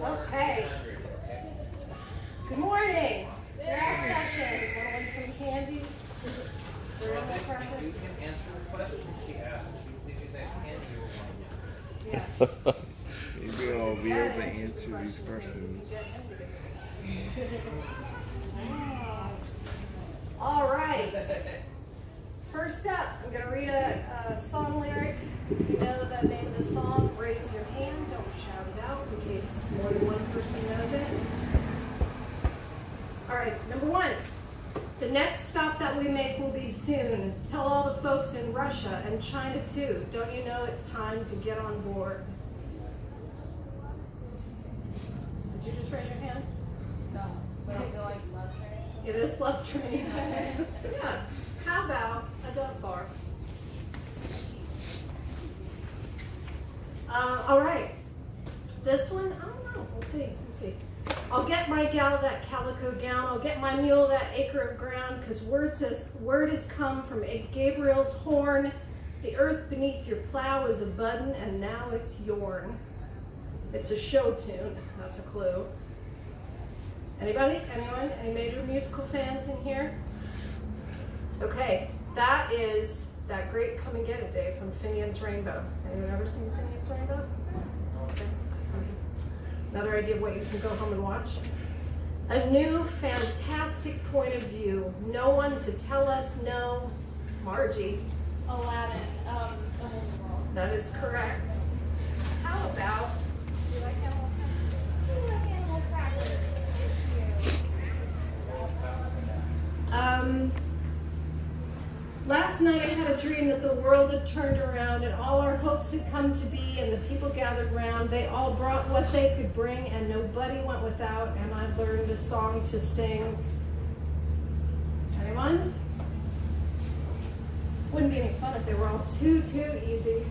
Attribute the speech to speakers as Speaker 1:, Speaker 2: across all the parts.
Speaker 1: Okay. Good morning. Last session. Want to win some candy?
Speaker 2: You can answer the questions she asked. If you think candy you want.
Speaker 1: Yes.
Speaker 3: Maybe I'll be able to answer these questions.
Speaker 1: All right. First up, I'm going to read a song lyric. If you know the name of the song, raise your hand. Don't shout it out in case more than one person knows it. All right, number one. The next stop that we make will be soon. Tell all the folks in Russia and China too. Don't you know it's time to get on board? Did you just raise your hand?
Speaker 4: No, but I feel like love training.
Speaker 1: It is love training. Yeah. How about a dove bar? All right. This one, I don't know. We'll see. I'll get my gal that calico gown. I'll get my mule that acre of ground, because word has come from Gabriel's horn. The earth beneath your plow is a buddin', and now it's yourn. It's a show tune. That's a clue. Anybody? Anyone? Any major musical fans in here? Okay, that is that great Come and Get It Day from Finian's Rainbow. Anyone ever seen Finian's Rainbow? Okay. Another idea of what you can go home and watch. A new fantastic point of view. No one to tell us no. Margie.
Speaker 4: Aladdin, the whole world.
Speaker 1: That is correct. How about,
Speaker 4: Do you like animal crackers? Do you like animal crackers?
Speaker 1: last night I had a dream that the world had turned around and all our hopes had come to be and the people gathered round. They all brought what they could bring and nobody went without, and I learned a song to sing. Anyone? Wouldn't be any fun if they were all too easy.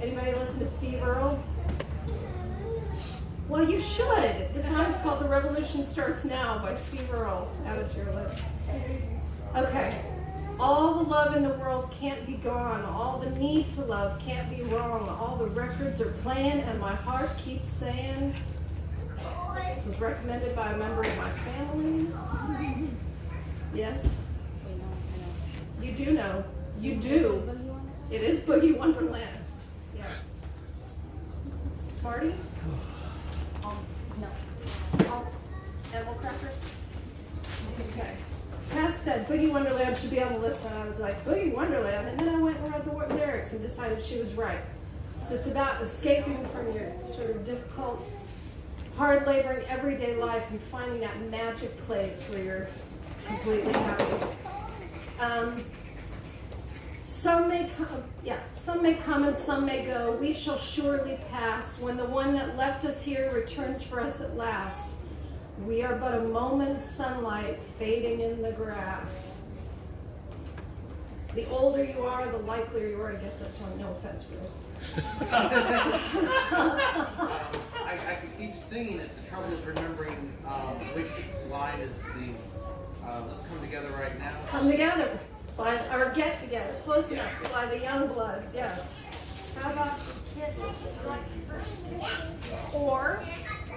Speaker 1: Anybody listen to Steve Earle? Well, you should. This song's called The Revolution Starts Now by Steve Earle. Add it to your list. Okay. All the love in the world can't be gone. All the need to love can't be wrong. All the records are playing and my heart keeps saying. This was recommended by a member of my family. Yes?
Speaker 4: Wait, no, I know.
Speaker 1: You do know. You do. It is Boogie Wonderland. Yes. Smarties?
Speaker 4: No.
Speaker 1: Animal crackers? Okay. Tess said Boogie Wonderland should be on the list, and I was like, Boogie Wonderland? And then I went and read the lyrics and decided she was right. So it's about escaping from your sort of difficult, hard laboring everyday life and finding that magic place where you're completely happy. Some may come and some may go. We shall surely pass when the one that left us here returns for us at last. We are but a moment's sunlight fading in the grass. The older you are, the likelier you are to get this one. No offense, Bruce.
Speaker 2: I could keep singing it. The trouble is remembering which line is the let's come together right now.
Speaker 1: Come together, or get together, close enough, by the young bloods, yes. How about kiss? Would you like first kiss? Or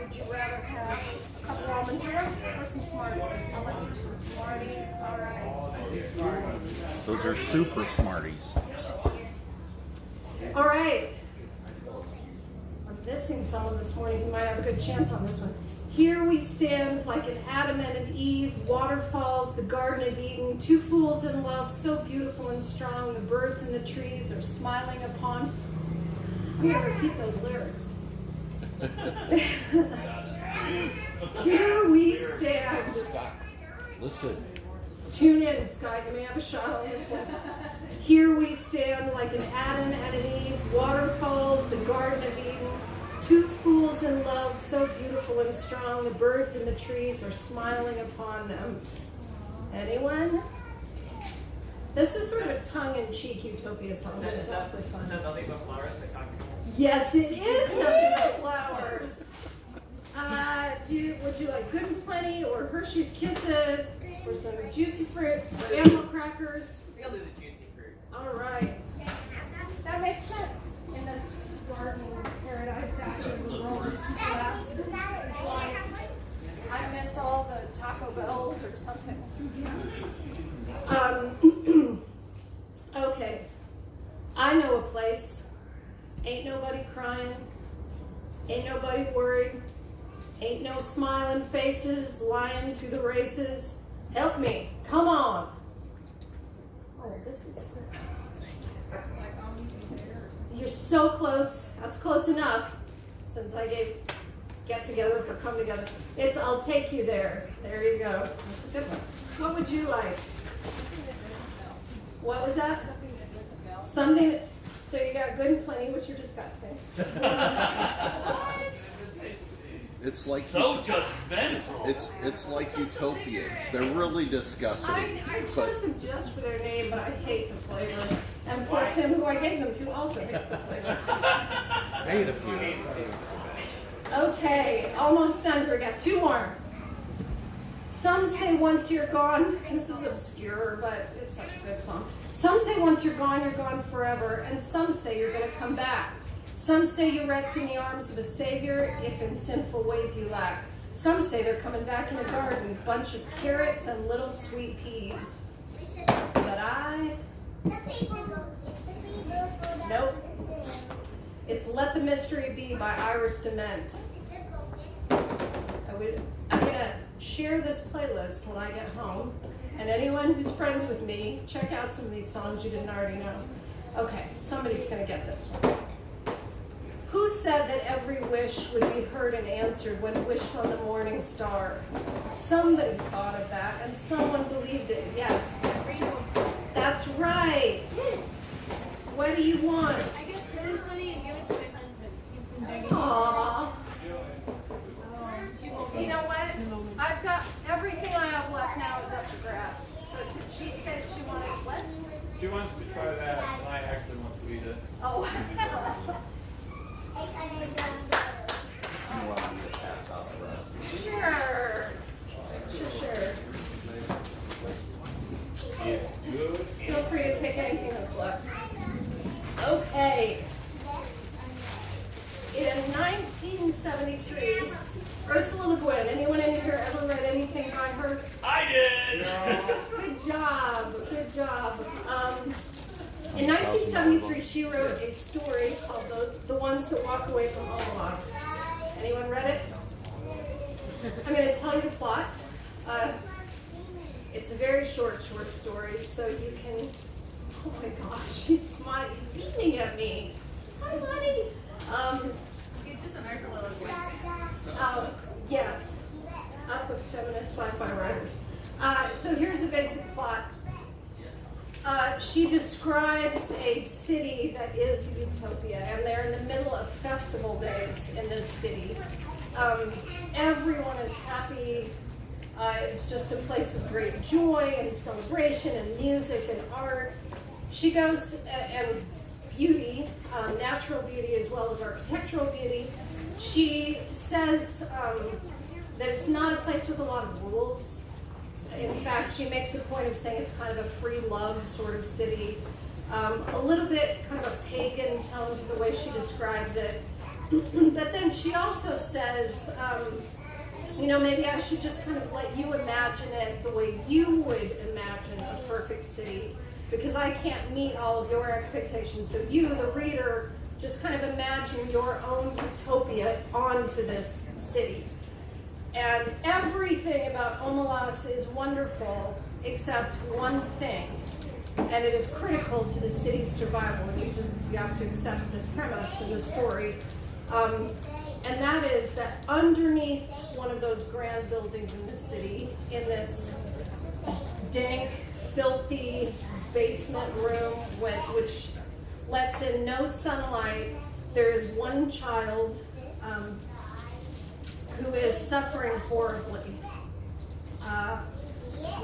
Speaker 1: would you rather have a couple almond joys or some Smarties? I'll let you choose. Smarties, all right.
Speaker 3: Those are super Smarties.
Speaker 1: All right. I'm missing someone this morning who might have a good chance on this one. Here we stand like an Adam and an Eve, waterfalls, the Garden of Eden, two fools in love, so beautiful and strong, the birds in the trees are smiling upon. I'm going to repeat those lyrics. Here we stand.
Speaker 3: Listen.
Speaker 1: Tune in, Sky. Can we have a shot on this one? Here we stand like an Adam and an Eve, waterfalls, the Garden of Eden, two fools in love, so beautiful and strong, the birds in the trees are smiling upon them. Anyone? This is sort of a tongue-in-cheek Utopia song, but it's awfully fun.
Speaker 5: Is that Nothing But Flowers by Talking Heads?
Speaker 1: Yes, it is Nothing But Flowers. Would you like Good and Plenty or Hershey's Kisses or some juicy fruit or animal crackers?
Speaker 5: I think I'll do the juicy fruit.
Speaker 1: All right. That makes sense in this garden paradise after the world is collapsed. Ain't nobody worried. Ain't no smiling faces, lying to the races. Help me, come on. Oh, this is... You're so close. That's close enough. Since I gave get together for come together. It's I'll take you there. There you go. That's a good one. What would you like? What was that? Something that, so you got good and plenty, which you're disgusting. What?
Speaker 6: It's like
Speaker 7: So judgmental.
Speaker 6: it's like Utopians. They're really disgusting.
Speaker 1: I chose them just for their name, but I hate the flavor. And poor Tim, who I gave them to, also hates the flavor.
Speaker 3: I ate a few.
Speaker 1: Okay, almost done. Here we got two more. Some say once you're gone, this is obscure, but it's such a good song. Some say once you're gone forever, and some say you're gonna come back. Some say you rest in the arms of a savior if in sinful ways you lack. Some say they're coming back in a garden, bunch of carrots and little sweet peas. But I... Nope. It's Let the Mystery Be by Iris Dement. I'm gonna share this playlist when I get home. And anyone who's friends with me, check out some of these songs you didn't already know. Okay, somebody's gonna get this one. Who said that every wish would be heard and answered when wished on the morning star? Somebody thought of that, and someone believed it, yes. That's right. What do you want?
Speaker 4: I guess good and plenty and give it to my husband. He's been begging me.
Speaker 1: Aww. You know what? I've got everything I have left now is up for grabs. So did she say she wanted what?
Speaker 7: She wants to try that, and I actually want to eat it.
Speaker 1: Oh. Sure. Feel free to take anything that's left. Okay. In 1973, Ursula Le Guin. Anyone in here ever read anything by her?
Speaker 7: I did!
Speaker 1: Good job. Good job. In 1973, she wrote a story called The Ones That Walk Away from Omelas. Anyone read it? I'm going to tell you the plot. It's a very short story, so you can... Oh my gosh, he's smiling. He's beaming at me. Hi, buddy.
Speaker 8: He's just an Ursula Le Guin.
Speaker 1: Yes. Up with feminist sci-fi writers. So here's the basic plot. She describes a city that is utopia, and they're in the middle of festival days in this city. Everyone is happy. It's just a place of great joy and celebration and music and art. She goes, and beauty, natural beauty as well as architectural beauty. She says that it's not a place with a lot of rules. In fact, she makes a point of saying it's kind of a free love sort of city. A little bit kind of a pagan tone to the way she describes it. But then she also says, maybe I should just kind of let you imagine it the way you would imagine a perfect city, because I can't meet all of your expectations. So you, the reader, just kind of imagine your own utopia onto this city. And everything about Omelas is wonderful except one thing, and it is critical to the city's survival. And you have to accept this premise in the story, and that is that underneath one of those grand buildings in the city, in this dank, filthy basement room which lets in no sunlight, there is one child who is suffering horribly,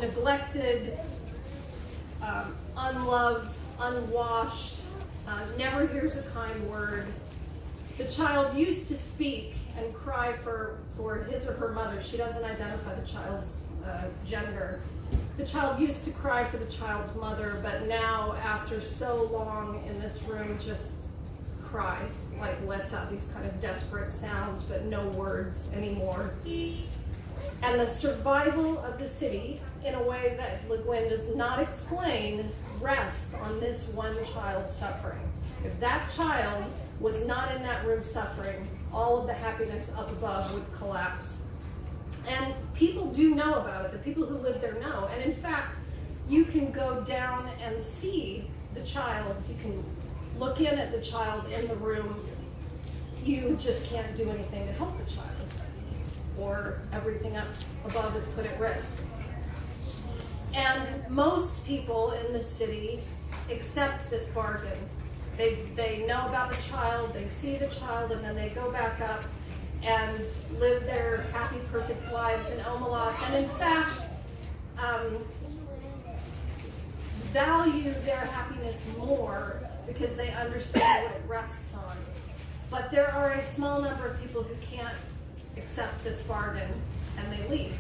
Speaker 1: neglected, unloved, unwashed, never hears a kind word. The child used to speak and cry for his or her mother. She doesn't identify the child's gender. The child used to cry for the child's mother, but now, after so long in this room, just cries, like lets out these kind of desperate sounds, but no words anymore. And the survival of the city, in a way that Le Guin does not explain, rests on this one child suffering. If that child was not in that room suffering, all of the happiness up above would collapse. And people do know about it. The people who live there know. And in fact, you can go down and see the child. You can look in at the child in the room. You just can't do anything to help the child, or everything up above is put at risk. And most people in the city accept this bargain. They know about the child, they see the child, and then they go back up and live their happy, perfect lives in Omelas. And in fact, value their happiness more because they understand what it rests on. But there are a small number of people who can't accept this bargain, and they leave.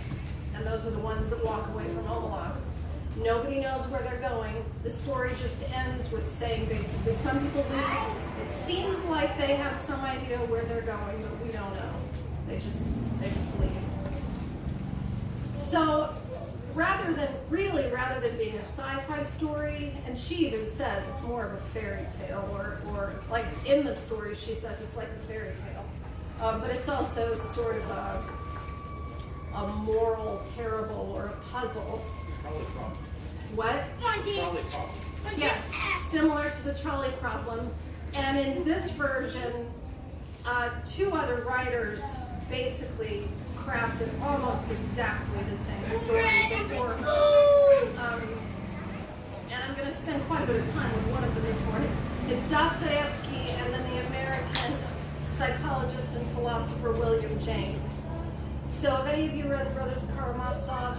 Speaker 1: And those are the ones that walk away from Omelas. Nobody knows where they're going. The story just ends with saying basically some people leave. It seems like they have some idea where they're going, but we don't know. They just leave. So rather than being a sci-fi story, and she even says it's more of a fairy tale, or like in the story she says it's like a fairy tale, but it's also sort of a moral parable or a puzzle.
Speaker 2: Trolley problem.
Speaker 1: What?
Speaker 2: Trolley problem.
Speaker 1: Yes, similar to the trolley problem. And in this version, two other writers basically crafted almost exactly the same story before. And I'm going to spend quite a bit of time with one of them this morning. It's Dostoevsky and then the American psychologist and philosopher William James. So have any of you read The Brothers Karamazov?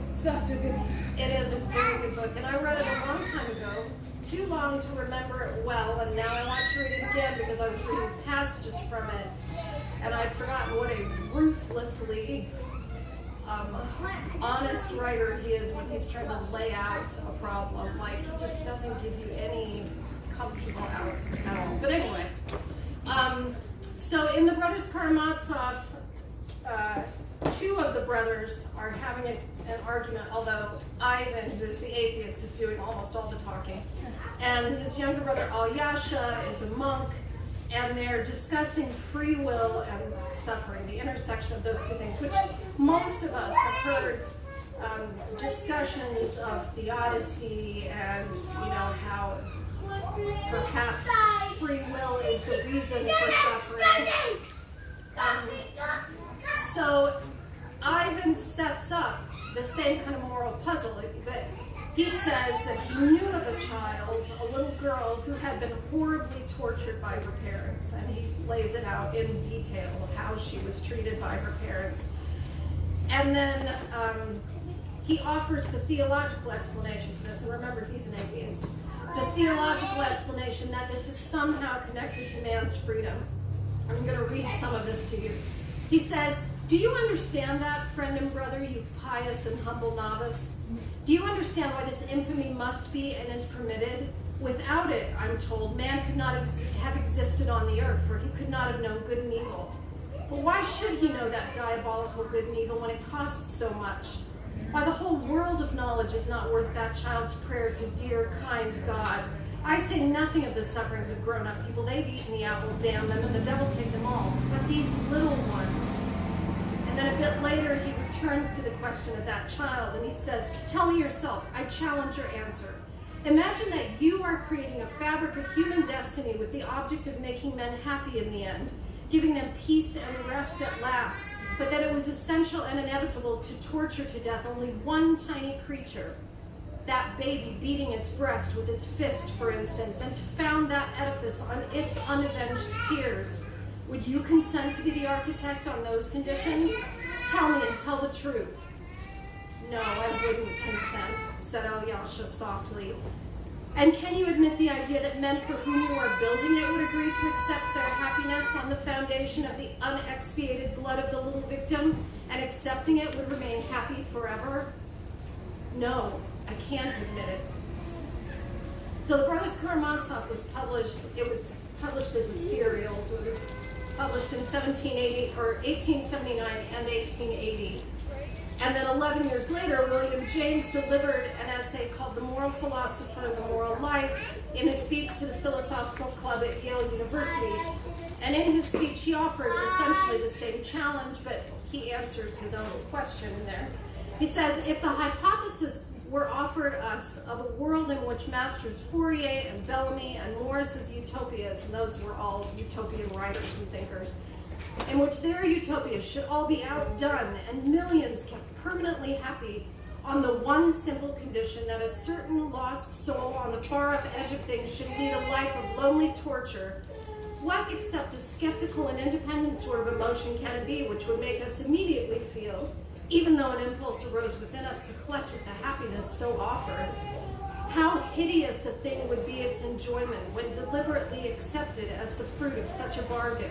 Speaker 8: Such a good.
Speaker 1: It is a very good book, and I read it a long time ago, too long to remember it well, and now I want to read it again because I was reading passages from it, and I'd forgotten what a ruthlessly honest writer he is when he's trying to lay out a problem. Like, he just doesn't give you any comfortable outs at all. But anyway, so in The Brothers Karamazov, two of the brothers are having an argument, although Ivan, who's the atheist, is doing almost all the talking. And his younger brother, Alyosha, is a monk, and they're discussing free will and suffering, the intersection of those two things, which most of us have heard discussions of theodicy and, how perhaps free will is the reason for suffering. So Ivan sets up the same kind of moral puzzle. But he says that he knew of a child, a little girl, who had been horribly tortured by her parents, and he lays it out in detail of how she was treated by her parents. And then he offers the theological explanation for this, and remember, he's an atheist. The theological explanation that this is somehow connected to man's freedom. I'm going to read some of this to you. He says, "Do you understand that, friend and brother, you pious and humble novice? Do you understand why this infamy must be and is permitted? Without it, I'm told, man could not have existed on the earth, for he could not have known good and evil. But why should he know that diabolical good and evil when it costs so much? Why, the whole world of knowledge is not worth that child's prayer to dear, kind God. I say nothing of the sufferings of grown-up people. They've eaten the apple, damn them, and the devil take them all. But these little ones..." And then a bit later, he returns to the question of that child, and he says, "Tell me yourself, I challenge your answer. Imagine that you are creating a fabric of human destiny with the object of making men happy in the end, giving them peace and rest at last, but that it was essential and inevitable to torture to death only one tiny creature, that baby beating its breast with its fist, for instance, and to found that edifice on its unavenged tears. Would you consent to be the architect on those conditions? Tell me and tell the truth." "No, I wouldn't consent," said Alyosha softly. "And can you admit the idea that men for whom you are building it would agree to accept their happiness on the foundation of the unexpiated blood of the little victim, and accepting it would remain happy forever?" "No, I can't admit it." So The Brothers Karamazov was published. It was published as a serial, so it was published in 1879 and 1880. And then 11 years later, William James delivered an essay called The Moral Philosopher and the Moral Life in a speech to the Philosophical Club at Yale University. And in his speech, he offered essentially the same challenge, but he answers his own question in there. He says, if the hypothesis were offered us of a world in which Masters Fourier and Bellamy and Morris's utopias, and those were all utopian writers and thinkers, in which their utopias should all be outdone and millions kept permanently happy on the one simple condition that a certain lost soul on the far-off edge of things should lead a life of lonely torture, what except a skeptical and independent sort of emotion can it be which would make us immediately feel, even though an impulse arose within us to clutch at the happiness so offered, how hideous a thing would be its enjoyment when deliberately accepted as the fruit of such a bargain?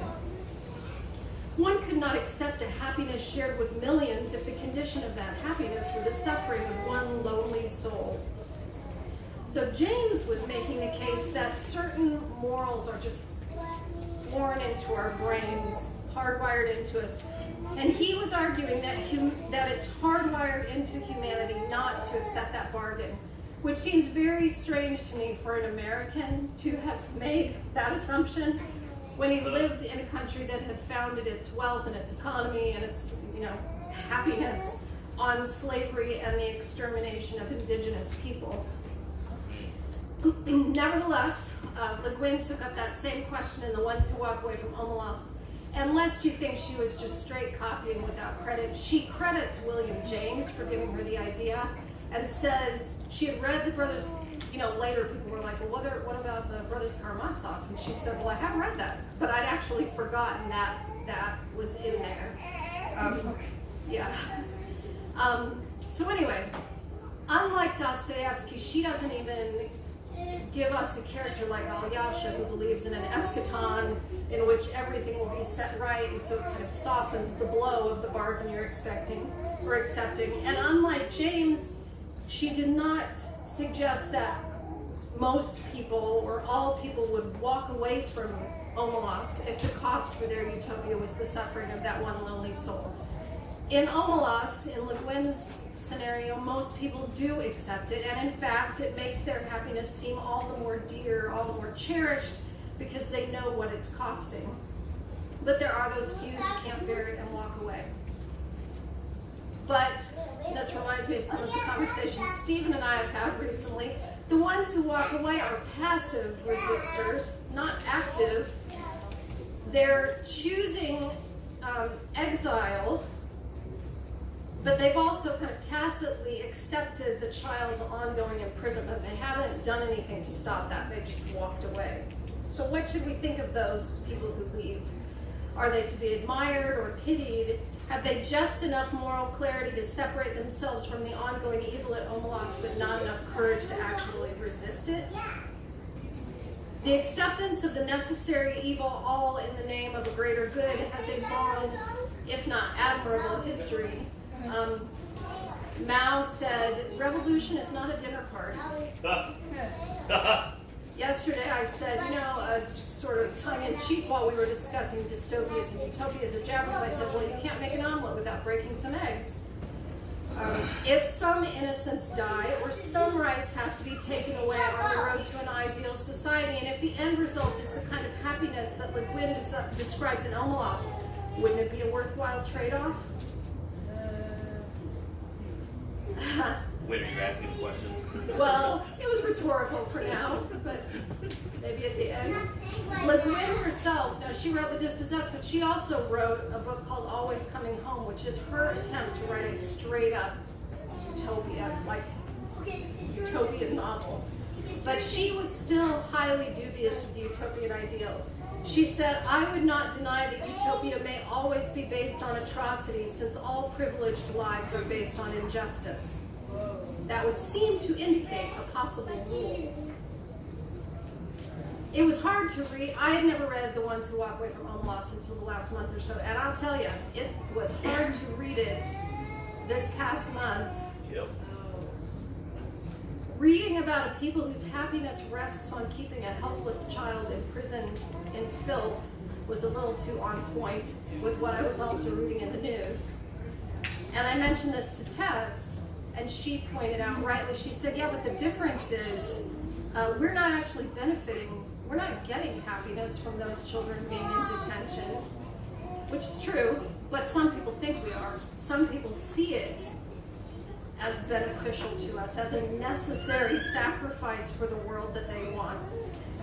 Speaker 1: One could not accept a happiness shared with millions if the condition of that happiness were the suffering of one lonely soul. So James was making the case that certain morals are just born into our brains, hardwired into us. And he was arguing that it's hardwired into humanity not to accept that bargain, which seems very strange to me for an American to have made that assumption when he lived in a country that had founded its wealth and its economy and its, happiness on slavery and the extermination of indigenous people. Nevertheless, Le Guin took up that same question in The Ones Who Walk Away from Omelas. And lest you think she was just straight copying without credit, she credits William James for giving her the idea and says she had read the brothers, later people were like, well, what about the Brothers Karamazov? And she said, well, I have read that, but I'd actually forgotten that was in there. So anyway, unlike Dostoevsky, she doesn't even give us a character like Alyosha who believes in an eschaton in which everything will be set right, and so it kind of softens the blow of the bargain you're expecting or accepting. And unlike James, she did not suggest that most people or all people would walk away from Omelas if the cost for their utopia was the suffering of that one lonely soul. In Omelas, in Le Guin's scenario, most people do accept it, and in fact, it makes their happiness seem all the more dear, all the more cherished, because they know what it's costing. But there are those few who can't bear it and walk away. But this reminds me of some of the conversations Stephen and I have had recently. The ones who walk away are passive resistors, not active. They're choosing exile, but they've also kind of tacitly accepted the child's ongoing imprisonment. They haven't done anything to stop that. They just walked away. So what should we think of those people who leave? Are they to be admired or pitied? Have they just enough moral clarity to separate themselves from the ongoing evil at Omelas, but not enough courage to actually resist it? The acceptance of the necessary evil, all in the name of a greater good, has a long, if not admirable, history. Mao said, revolution is not a dinner party. Yesterday I said, sort of tongue-in-cheek while we were discussing dystopias and utopias at Jabbers, I said, well, you can't make an omelet without breaking some eggs. If some innocents die, or some rights have to be taken away on the road to an ideal society, and if the end result is the kind of happiness that Le Guin describes in Omelas, wouldn't it be a worthwhile trade-off?
Speaker 5: Wait, are you asking a question?
Speaker 1: Well, it was rhetorical for now, but maybe at the end. Le Guin herself, now she wrote The Dispossessed, but she also wrote a book called Always Coming Home, which is her attempt to write a straight-up utopia, like utopian novel. But she was still highly dubious of the utopian ideal. She said, I would not deny that utopia may always be based on atrocity, since all privileged lives are based on injustice. That would seem to indicate a possible rule. It was hard to read. I had never read The Ones Who Walk Away from Omelas until the last month or so, and I'll tell you, it was hard to read it this past month.
Speaker 5: Yep.
Speaker 1: Reading about a people whose happiness rests on keeping a helpless child imprisoned in filth was a little too on point with what I was also reading in the news. And I mentioned this to Tess, and she pointed out rightly, she said, yeah, but the difference is we're not actually benefiting we're not getting happiness from those children being in detention, which is true, but some people think we are. Some people see it as beneficial to us, as a necessary sacrifice for the world that they want.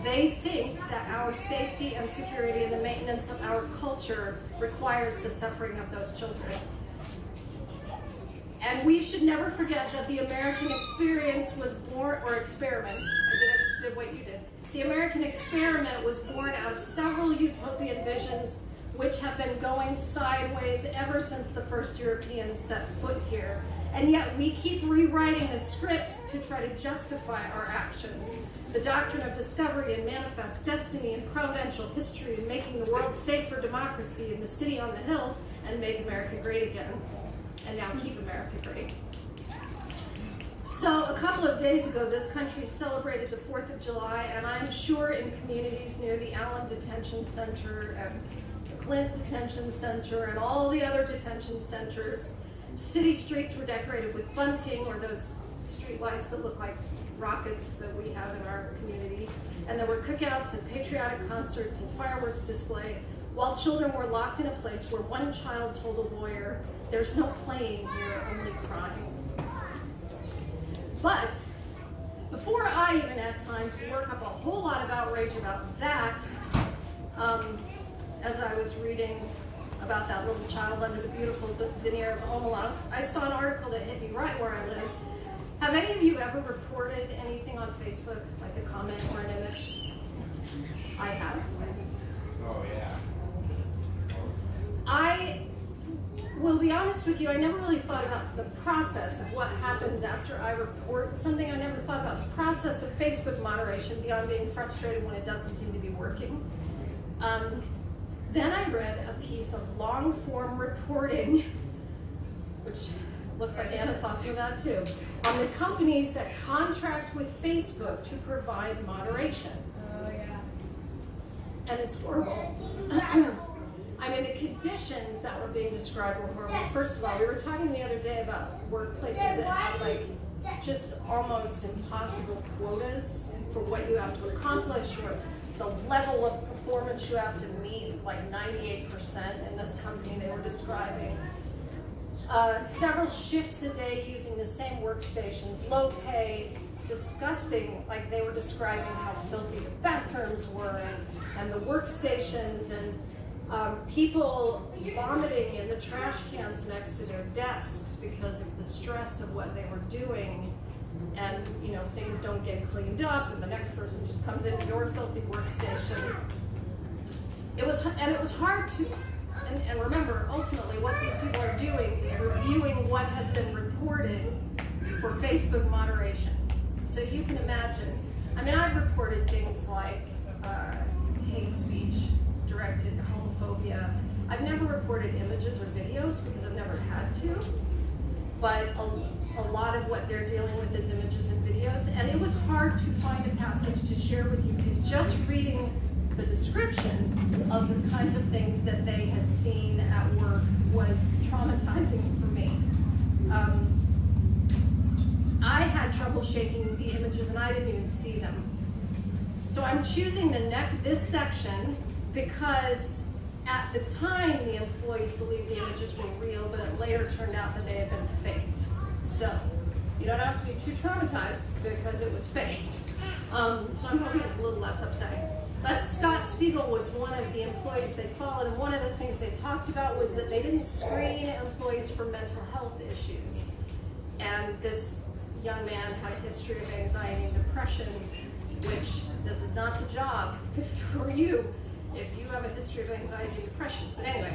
Speaker 1: They think that our safety and security and the maintenance of our culture requires the suffering of those children. And we should never forget that the American experience was born, or experiment, I did what you did. The American experiment was born out of several utopian visions which have been going sideways ever since the first Europeans set foot here. And yet we keep rewriting the script to try to justify our actions. The doctrine of discovery and manifest destiny and providential history and making the world safe for democracy and the city on the hill and make America great again. And now keep America great. So a couple of days ago, this country celebrated the 4th of July, and I'm sure in communities near the Allen Detention Center and the Clint Detention Center and all the other detention centers, city streets were decorated with bunting, or those street lights that look like rockets that we have in our community. And there were cookouts and patriotic concerts and fireworks display, while children were locked in a place where one child told a lawyer, "There's no playing here, only crying." But before I even had time to work up a whole lot of outrage about that, as I was reading about that little child under the beautiful veneer of Omelas, I saw an article that hit me right where I live. Have any of you ever reported anything on Facebook, like a comment or an image? I have.
Speaker 7: Oh, yeah.
Speaker 1: I will be honest with you, I never really thought about the process of what happens after I report something. I never thought about the process of Facebook moderation beyond being frustrated when it doesn't seem to be working. Then I read a piece of long-form reporting, which looks like Anna saw some of that too, on the companies that contract with Facebook to provide moderation.
Speaker 8: Oh, yeah.
Speaker 1: And it's horrible. I mean, the conditions that were being described were horrible. First of all, we were talking the other day about workplaces that have like just almost impossible quotas for what you have to accomplish, or the level of performance you have to meet, like 98% in this company they were describing. Several shifts a day using the same workstations, low pay, disgusting, like they were describing how filthy the bathrooms were and the workstations, and people vomiting in the trash cans next to their desks because of the stress of what they were doing, and you know, things don't get cleaned up and the next person just comes into your filthy workstation. It was hard to, and remember, ultimately what these people are doing is reviewing what has been reported for Facebook moderation. So you can imagine, I mean, I've reported things like hate speech, directed homophobia. I've never reported images or videos because I've never had to, but a lot of what they're dealing with is images and videos, and it was hard to find a passage to share with you because just reading the description of the kinds of things that they had seen at work was traumatizing for me. I had trouble shaking the images and I didn't even see them. So I'm choosing this section because at the time the employees believed the images were real, but it later turned out that they had been faked. So you don't have to be too traumatized because it was faked. So I'm hoping it's a little less upsetting. But Scott Spiegel was one of the employees they followed, and one of the things they talked about was that they didn't screen employees for mental health issues. And this young man had a history of anxiety and depression, which this is not the job for you if you have a history of anxiety and depression. But anyway,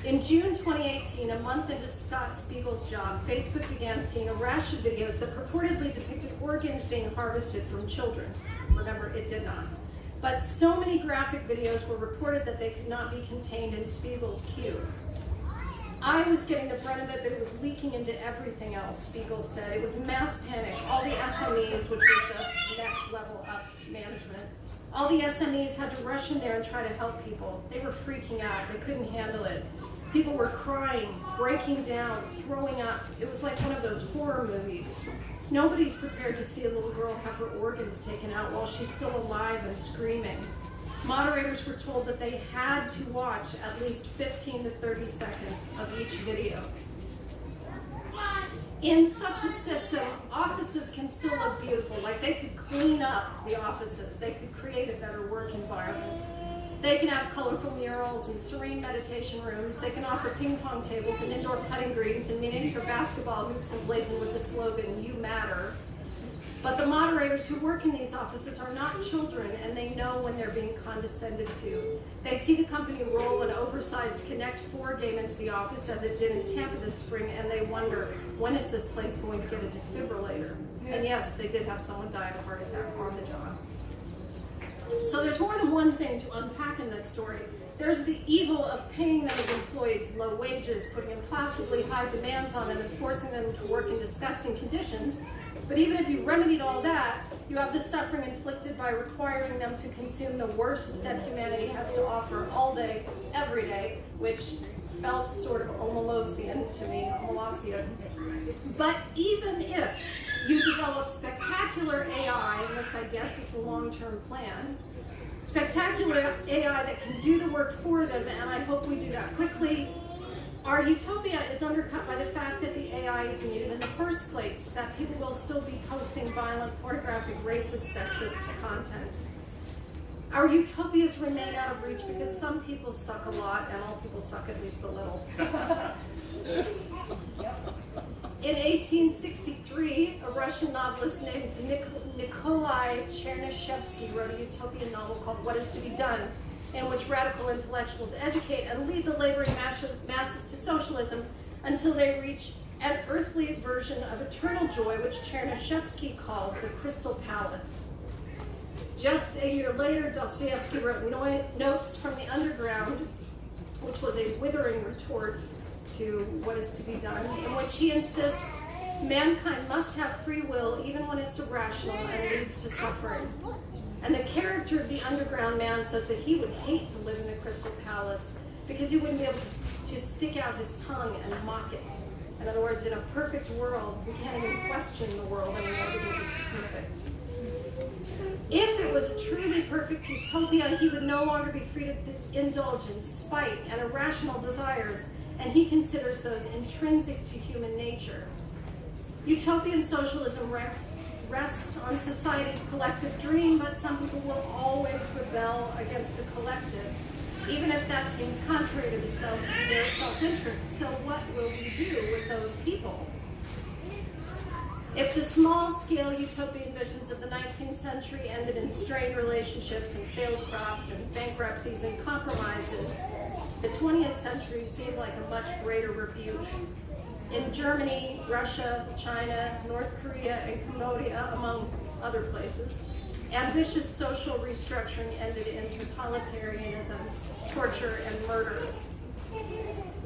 Speaker 1: in June 2018, a month into Scott Spiegel's job, Facebook began seeing a rash of videos that purportedly depicted organs being harvested from children. Remember, it did not. But so many graphic videos were reported that they could not be contained in Spiegel's queue. I was getting the brunt of it, but it was leaking into everything else, Spiegel said. It was mass panic. All the SMEs, which was the next level up management, all the SMEs had to rush in there and try to help people. They were freaking out. They couldn't handle it. People were crying, breaking down, throwing up. It was like one of those horror movies. Nobody's prepared to see a little girl have her organs taken out while she's still alive and screaming. Moderators were told that they had to watch at least 15 to 30 seconds of each video. In such a system, offices can still look beautiful. Like, they could clean up the offices. They could create a better work environment. They can have colorful murals and serene meditation rooms. They can offer ping pong tables and indoor putting greens and miniature basketball hoops emblazoned with the slogan, "You matter." But the moderators who work in these offices are not children, and they know when they're being condescended to. They see the company roll an oversized Connect 4 game into the office, as it did in Tampa this spring, and they wonder, when is this place going to get a defibrillator? And yes, they did have someone die of a heart attack on the job. So there's more than one thing to unpack in this story. There's the evil of paying those employees low wages, putting implausibly high demands on them, and forcing them to work in disgusting conditions. But even if you remedied all that, you have the suffering inflicted by requiring them to consume the worst that humanity has to offer all day, every day, which felt sort of Omolosian to me, Omolosian. But even if you develop spectacular AI, and this I guess is the long-term plan, spectacular AI that can do the work for them, and I hope we do that quickly, our utopia is undercut by the fact that the AI is needed in the first place, that people will still be posting violent, pornographic, racist, sexist content. Our utopias remain out of reach because some people suck a lot and all people suck at least a little. In 1863, a Russian novelist named Nikolai Chernyshevsky wrote a utopian novel called What Is to Be Done, in which radical intellectuals educate and lead the laboring masses to socialism until they reach an earthly version of eternal joy, which Chernyshevsky called the Crystal Palace. Just a year later, Dostoevsky wrote Notes from the Underground, which was a withering retort to What Is to Be Done, in which he insists mankind must have free will even when it's irrational and leads to suffering. And the character of the underground man says that he would hate to live in the Crystal Palace because he wouldn't be able to stick out his tongue and mock it. In other words, in a perfect world, we can't even question the world anymore because it's perfect. If it was a truly perfect utopia, he would no longer be free to indulge in spite and irrational desires, and he considers those intrinsic to human nature. Utopian socialism rests on society's collective dream, but some people will always rebel against a collective, even if that seems contrary to their self-interest. So what will we do with those people? If the small-scale utopian visions of the 19th century ended in strained relationships and failed crops and bankruptcies and compromises, the 20th century seemed like a much greater rebuke. In Germany, Russia, China, North Korea, and Cambodia, among other places, ambitious social restructuring ended in totalitarianism, torture, and murder.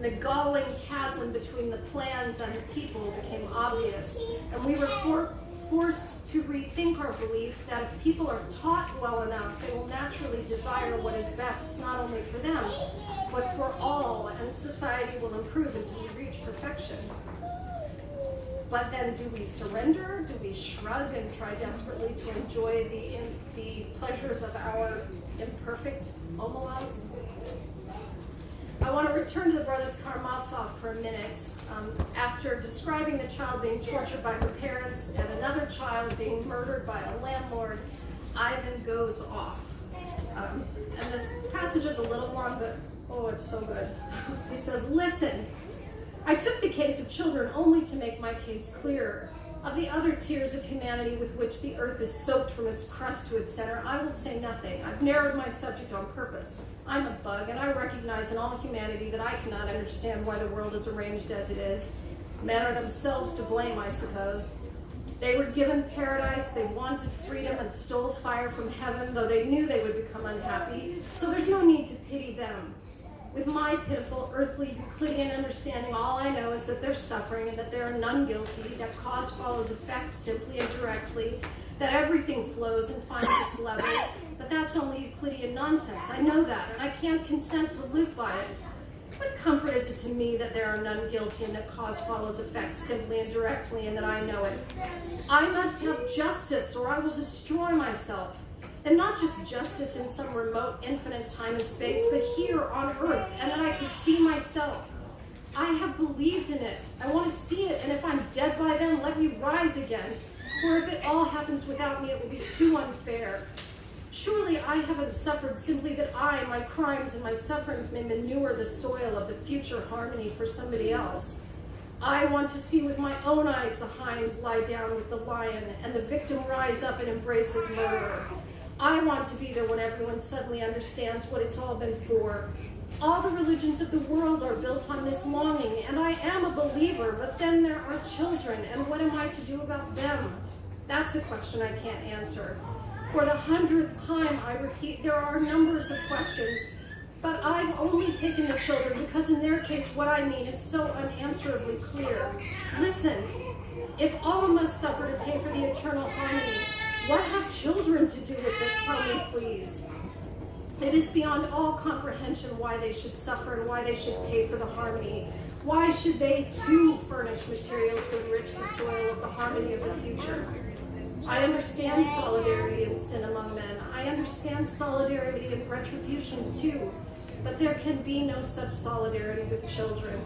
Speaker 1: The galling chasm between the plans and the people became obvious, and we were forced to rethink our belief that if people are taught well enough, they will naturally desire what is best not only for them, but for all, and society will improve until we reach perfection. But then do we surrender? Do we shrug and try desperately to enjoy the pleasures of our imperfect omelas? I want to return to the brothers Karamazov for a minute. After describing the child being tortured by her parents and another child being murdered by a landlord, Ivan goes off. And this passage is a little long, but oh, it's so good. He says, "Listen, I took the case of children only to make my case clearer. Of the other tiers of humanity with which the earth is soaked from its crust to its center, I will say nothing. I've narrowed my subject on purpose. I'm a bug, and I recognize in all humanity that I cannot understand why the world is arranged as it is. Men are themselves to blame, I suppose. They were given paradise, they wanted freedom and stole fire from heaven, though they knew they would become unhappy, so there's no need to pity them. With my pitiful earthly Euclidean understanding, all I know is that they're suffering and that there are none guilty, that cause follows effect simply and directly, that everything flows and finds its level, but that's only Euclidean nonsense. I know that, and I can't consent to live by it. What comfort is it to me that there are none guilty and that cause follows effect simply and directly and that I know it? I must have justice or I will destroy myself. And not just justice in some remote, infinite time and space, but here on earth, and that I could see myself. I have believed in it. I want to see it, and if I'm dead by then, let me rise again. For if it all happens without me, it will be too unfair. Surely I haven't suffered simply that I, my crimes and my sufferings may manure the soil of the future harmony for somebody else. I want to see with my own eyes the hind lie down with the lion and the victim rise up and embrace his murderer. I want to be there when everyone suddenly understands what it's all been for. All the religions of the world are built on this longing, and I am a believer, but then there are children, and what am I to do about them? That's a question I can't answer. For the 100th time, I repeat, there are numbers of questions, but I've only taken the children because in their case, what I mean is so unanswerably clear. Listen, if all must suffer to pay for the eternal harmony, what have children to do with this? Tell me, please. It is beyond all comprehension why they should suffer and why they should pay for the harmony. Why should they too furnish material to enrich the soil of the harmony of the future? I understand solidarity in sin among men. I understand solidarity in retribution too, but there can be no such solidarity with children.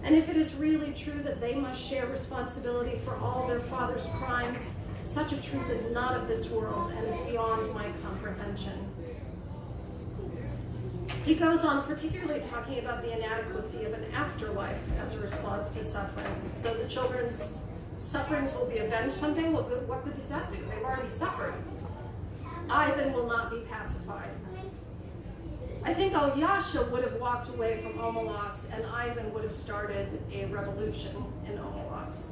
Speaker 1: And if it is really true that they must share responsibility for all their father's crimes, such a truth is not of this world and is beyond my comprehension. He goes on particularly talking about the inadequacy of an afterlife as a response to suffering. So the children's sufferings will be avenged someday. What good does that do? They've already suffered. Ivan will not be pacified. I think Alyosha would have walked away from Omelas and Ivan would have started a revolution in Omelas.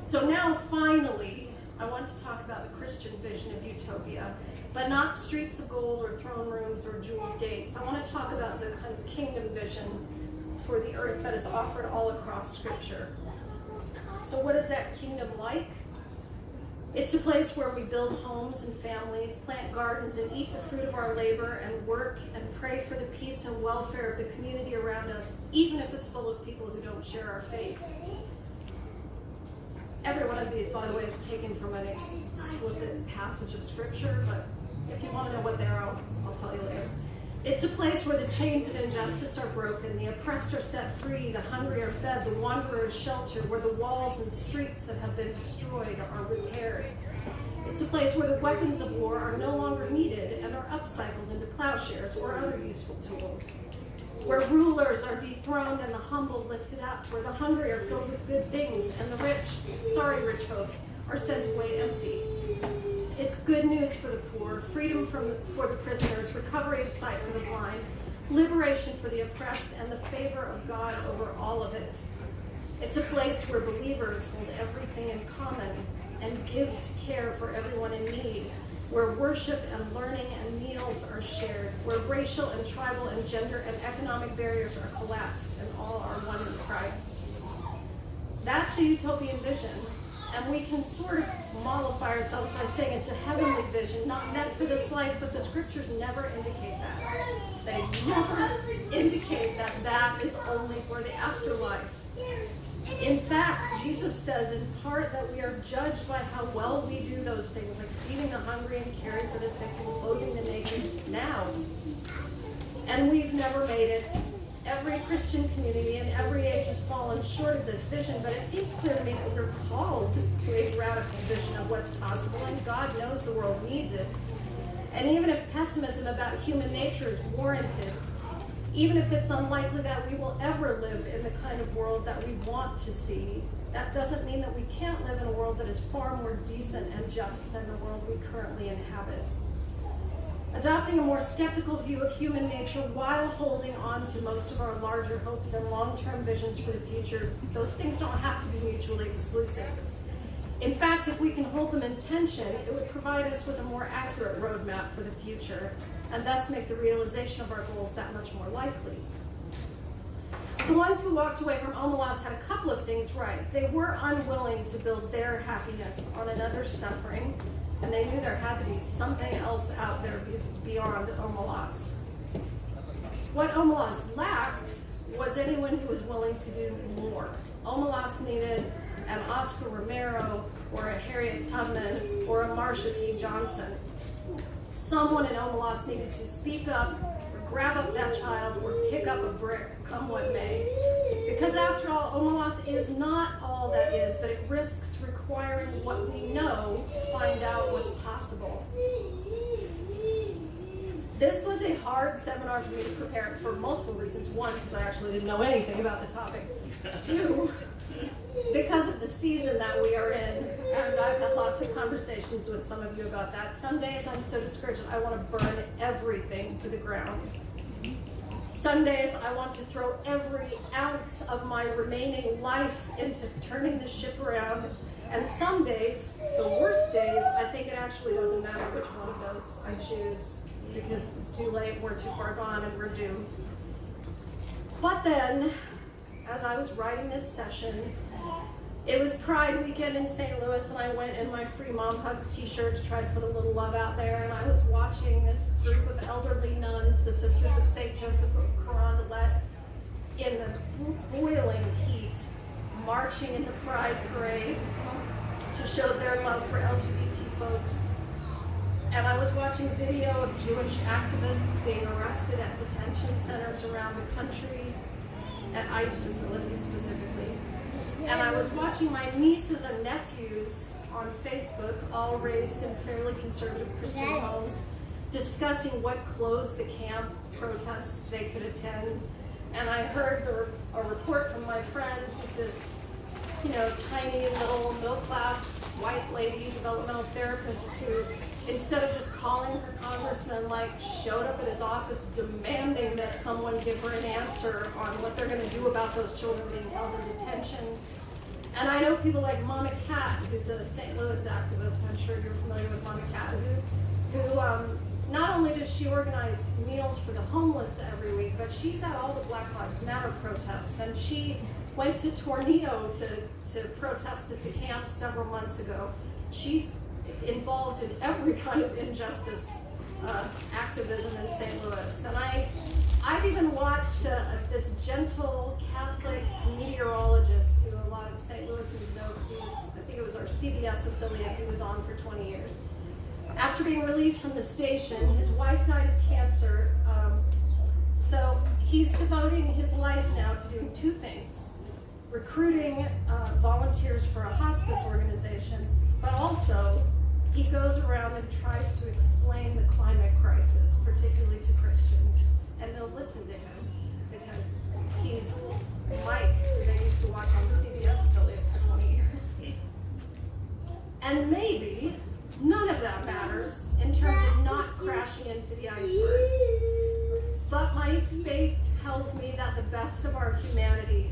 Speaker 1: So now finally, I want to talk about the Christian vision of utopia, but not streets of gold or throne rooms or jeweled gates. I want to talk about the kind of kingdom vision for the earth that is offered all across Scripture. So what is that kingdom like? It's a place where we build homes and families, plant gardens, and eat the fruit of our labor, and work and pray for the peace and welfare of the community around us, even if it's full of people who don't share our faith. Every one of these, by the way, is taken from an explicit passage of Scripture, but if you want to know what they are, I'll tell you later. It's a place where the chains of injustice are broken, the oppressed are set free, the hungry are fed, the wanderer is sheltered, where the walls and streets that have been destroyed are repaired. It's a place where the weapons of war are no longer needed and are upcycled into plowshares or other useful tools. Where rulers are dethroned and the humble lifted up, where the hungry are filled with good things and the rich folks, are sent away empty. It's good news for the poor, freedom for the prisoners, recovery of sight for the blind, liberation for the oppressed, and the favor of God over all of it. It's a place where believers hold everything in common and give to care for everyone in need, where worship and learning and meals are shared, where racial and tribal and gender and economic barriers are collapsed and all are one in Christ. That's a utopian vision, and we can sort of mollify ourselves by saying it's a heavenly vision, not meant for this life, but the Scriptures never indicate that. They never indicate that that is only for the afterlife. In fact, Jesus says in part that we are judged by how well we do those things, like feeding the hungry and caring for the sick and clothing the naked now. And we've never made it. Every Christian community in every age has fallen short of this vision, but it seems clear to me that we're called to a radical vision of what's possible, and God knows the world needs it. And even if pessimism about human nature is warranted, even if it's unlikely that we will ever live in the kind of world that we want to see, that doesn't mean that we can't live in a world that is far more decent and just than the world we currently inhabit. Adopting a more skeptical view of human nature while holding on to most of our larger hopes and long-term visions for the future, those things don't have to be mutually exclusive. In fact, if we can hold them in tension, it would provide us with a more accurate roadmap for the future, and thus make the realization of our goals that much more likely. The ones who walked away from Omelas had a couple of things right. They were unwilling to build their happiness on another's suffering, and they knew there had to be something else out there beyond Omelas. What Omelas lacked was anyone who was willing to do more. Omelas needed an Oscar Romero or a Harriet Tubman or a Marsha P. Johnson. Someone in Omelas needed to speak up, or grab up that child, or pick up a brick, come what may. Because after all, Omelas is not all that is, but it risks requiring what we know to find out what's possible. This was a hard seminar for me to prepare for multiple reasons. One, because I actually didn't know anything about the topic. Two, because of the season that we are in, and I've had lots of conversations with some of you about that. Some days I'm so discouraged I want to burn everything to the ground. Some days I want to throw every ounce of my remaining life into turning the ship around. And some days, the worst days, I think it actually doesn't matter which one of those I choose, because it's too late, we're too far gone, and we're doomed. But then, as I was writing this session, it was Pride weekend in St. Louis, and I went in my Free Mom Hugs t-shirt to try to put a little love out there, and I was watching this group of elderly nuns, the Sisters of St. Joseph of Carondelet, in the boiling heat, marching in the Pride Parade to show their love for LGBT folks. And I was watching video of Jewish activists being arrested at detention centers around the country, at ICE facilities specifically. And I was watching my nieces and nephews on Facebook, all raised in fairly conservative Christian homes, discussing what closed the camp protests they could attend. And I heard a report from my friend, who's this, tiny little middle-class white lady developmental therapist who, instead of just calling her congressman, showed up at his office demanding that someone give her an answer on what they're going to do about those children being held in detention. And I know people like Mama Cat, who's a St. Louis activist. I'm sure you're familiar with Mama Cat, who not only does she organize meals for the homeless every week, but she's at all the Black Lives Matter protests. And she went to Tornado to protest at the camp several months ago. She's involved in every kind of injustice activism in St. Louis. And I've even watched this gentle Catholic meteorologist who a lot of St. Louisans know, because I think it was our CBS affiliate, he was on for 20 years. After being released from the station, his wife died of cancer, so he's devoting his life now to doing two things: recruiting volunteers for a hospice organization, but also he goes around and tries to explain the climate crisis, particularly to Christians, and they'll listen to him because he's Mike, who they used to watch on the CBS affiliate for 20 years. And maybe none of that matters in terms of not crashing into the iceberg. But my faith tells me that the best of our humanity,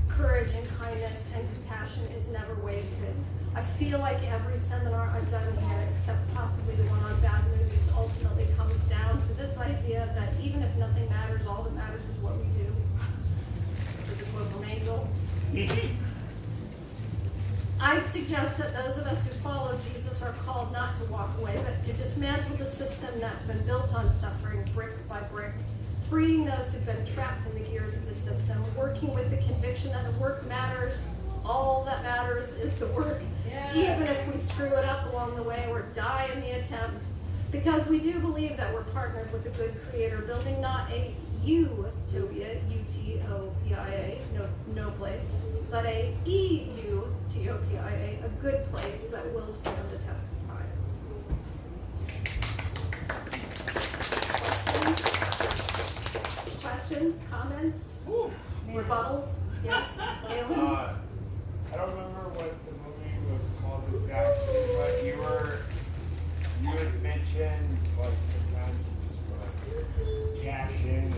Speaker 1: courage and kindness and compassion, is never wasted. I feel like every seminar I've done here, except possibly the one on bad movies, ultimately comes down to this idea that even if nothing matters, all that matters is what we do. With a quote from Angel. I'd suggest that those of us who follow Jesus are called not to walk away, but to dismantle the system that's been built on suffering brick by brick, freeing those who've been trapped in the gears of the system, working with the conviction that the work matters. All that matters is the work, even if we screw it up along the way or die in the attempt. Because we do believe that we're partnered with a good creator, building not a utopia, U-T-O-P-I-A, no place, but a E-U-T-O-P-I-A, a good place that will stand the test of time. Questions? Comments? Rebuttals? Yes? Kaylin?
Speaker 9: I don't remember what the movie was called exactly, but you had mentioned sometimes just cash in and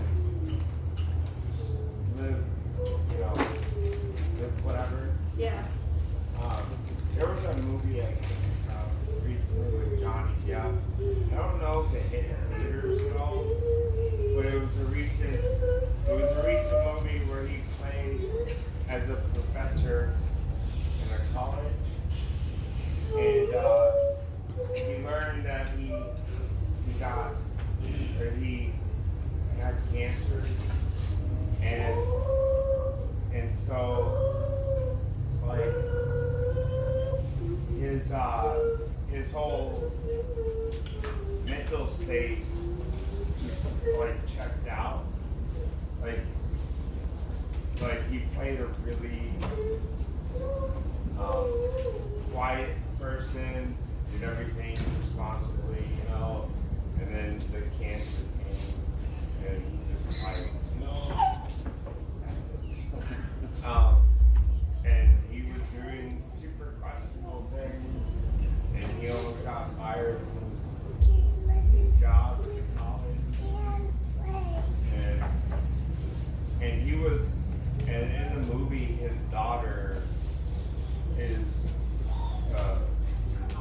Speaker 9: live, live whatever.
Speaker 1: Yeah.
Speaker 9: There was a movie I came recently with Johnny Depp. I don't know if it hit theaters at all, but it was a recent movie where he played as a professor in a college, and he learned that he had cancer. played a really quiet person, did everything responsibly, you know, and then the cancer came, and he just like, no. And he was doing super questionable things, and he almost got fired from his job at college. And he was, and in the movie, his daughter is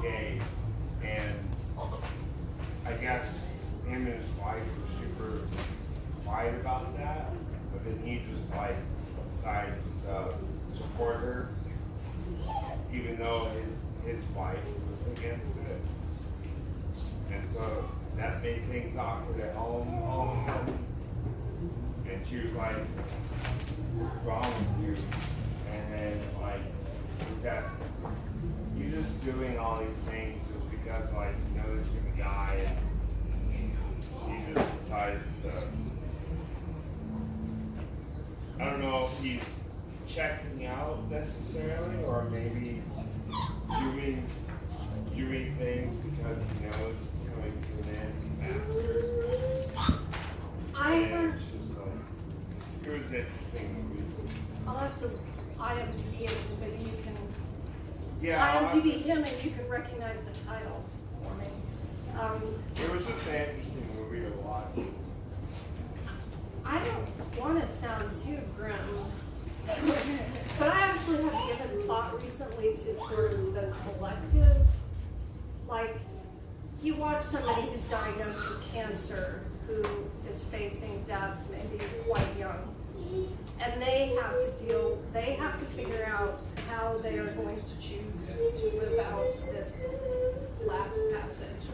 Speaker 9: gay, and I guess him and his wife were super quiet about that, but then he just like decides to support her, even though his wife was against it. And so that made things awkward at home all of a sudden. And she was like, what's wrong with you? And then like, you're just doing all these things just because like you know this new guy, and he just decides to, I don't know if he's checking out necessarily, or maybe doing things because he knows it's coming to an end after. And it's just like, it was an interesting movie.
Speaker 1: I'll have to IMDb it, maybe you can
Speaker 9: Yeah,
Speaker 1: IMDb him and you can recognize the title for me.
Speaker 9: it was just an interesting movie to watch.
Speaker 1: I don't want to sound too grim, but I actually have given thought recently to sort of the collective. Like, you watch somebody who's diagnosed with cancer, who is facing death, maybe quite young, and they have to figure out how they are going to choose to live out this last passage.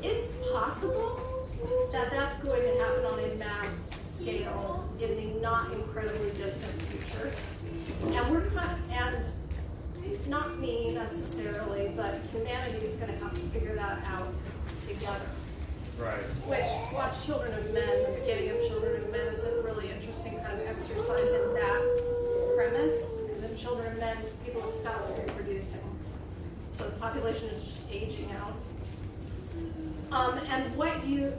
Speaker 1: It's possible that that's going to happen on a mass scale in the not incredibly distant future. And we're not me necessarily, but humanity is going to have to figure that out together.
Speaker 9: Right.
Speaker 1: Which, Watch Children of Men, the beginning of Children of Men is a really interesting kind of exercise in that premise. Because in Children of Men, people have stopped reproducing. So the population is just aging out. And what you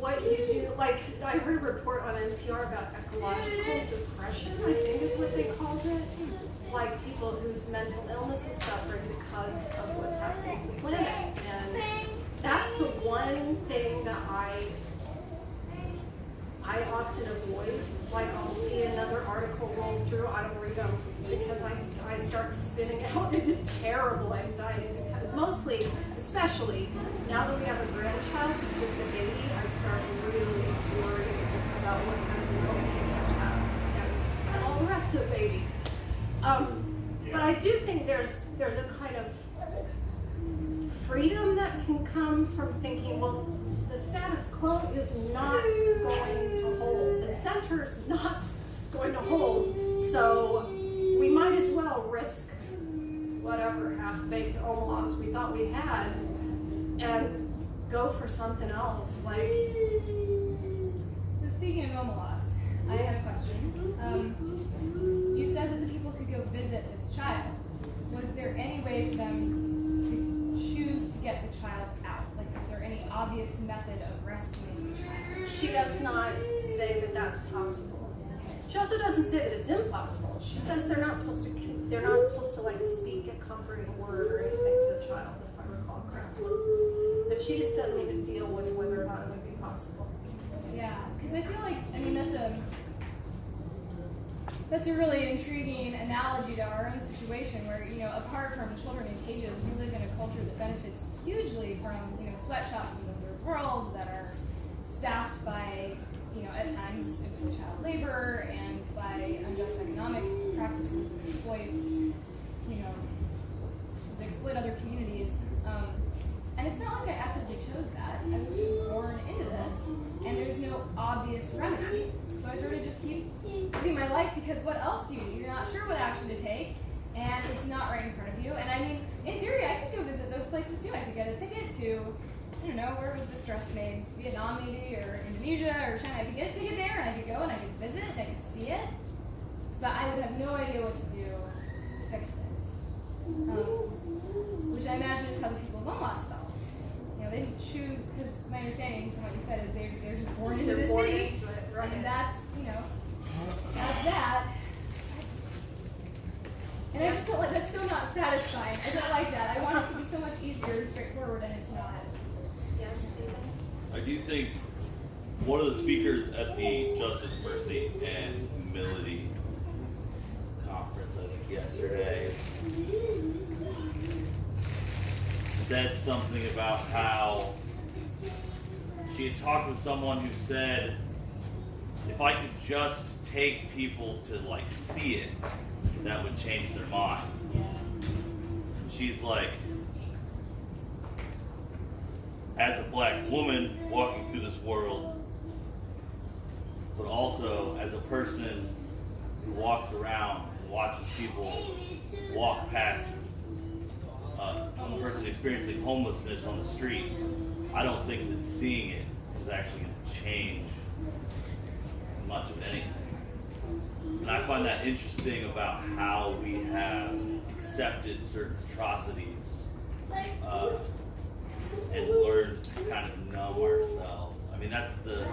Speaker 1: do, like, I heard a report on NPR about ecological depression, I think is what they called it. Like people whose mental illness is suffering because of what's happening to the planet. And that's the one thing that I often avoid. Like I'll see another article roll through, I don't read them because I start spinning out into terrible anxiety. Mostly, especially now that we have a grandchild who's just a baby, I start really worrying about what kind of world he's going to have and all the rest of the babies. But I do think there's a kind of freedom that can come from thinking, well, the status quo is not going to hold. The center is not going to hold. So we might as well risk whatever half-baked omelas we thought we had and go for something else. Like,
Speaker 8: So speaking of omelas, I had a question. You said that the people could go visit this child. Was there any way for them to choose to get the child out? Like, is there any obvious method of rescuing the child?
Speaker 1: she does not say that that's possible. She also doesn't say that it's impossible. She says they're not supposed to like speak a comforting word or anything to the child, if I recall correctly. But she just doesn't even deal with whether or not it would be possible.
Speaker 8: Yeah, because I feel like, I mean, that's a really intriguing analogy to our own situation where, you know, apart from children in cages, we live in a culture that benefits hugely from, you know, sweatshops in the third world that are staffed by, you know, at times simply child labor and by unjust economic practices that exploit, you know, that exploit other communities. And it's not like I actively chose that. I was just born into this, and there's no obvious remedy. So I sort of just keep living my life because what else do you do? You're not sure what action to take, and it's not right in front of you. And I mean, in theory, I could go visit those places too. I could get a ticket to, I don't know, where was this dress made? Vietnam maybe, or Indonesia, or China. I could get a ticket there, and I could go and I could visit, and I could see it. what to do to fix it. Which I imagine is how the people of Omas felt. You know, they didn't choose, because my understanding from what you said is they're just born into the
Speaker 1: born
Speaker 8: city.
Speaker 1: into it, right.
Speaker 8: And that's, you know, that's that. And I just felt like that's so not satisfying. I don't like that. I want it to be so much easier and straightforward, and it's not.
Speaker 1: Yes, Stephen.
Speaker 5: I do think one of the speakers at the Justice, Mercy, and Humility conference, I think yesterday, said something about how she had talked with someone who said, if I could just take people to like see it, that would change their mind. And she's like, as a black woman walking through this world, but also as a person who walks around and watches people walk past a person experiencing homelessness on the street, I don't think that seeing it is actually going to change much of anything. And I find that interesting about how we have accepted certain atrocities and learned to kind of numb ourselves. I mean, that's the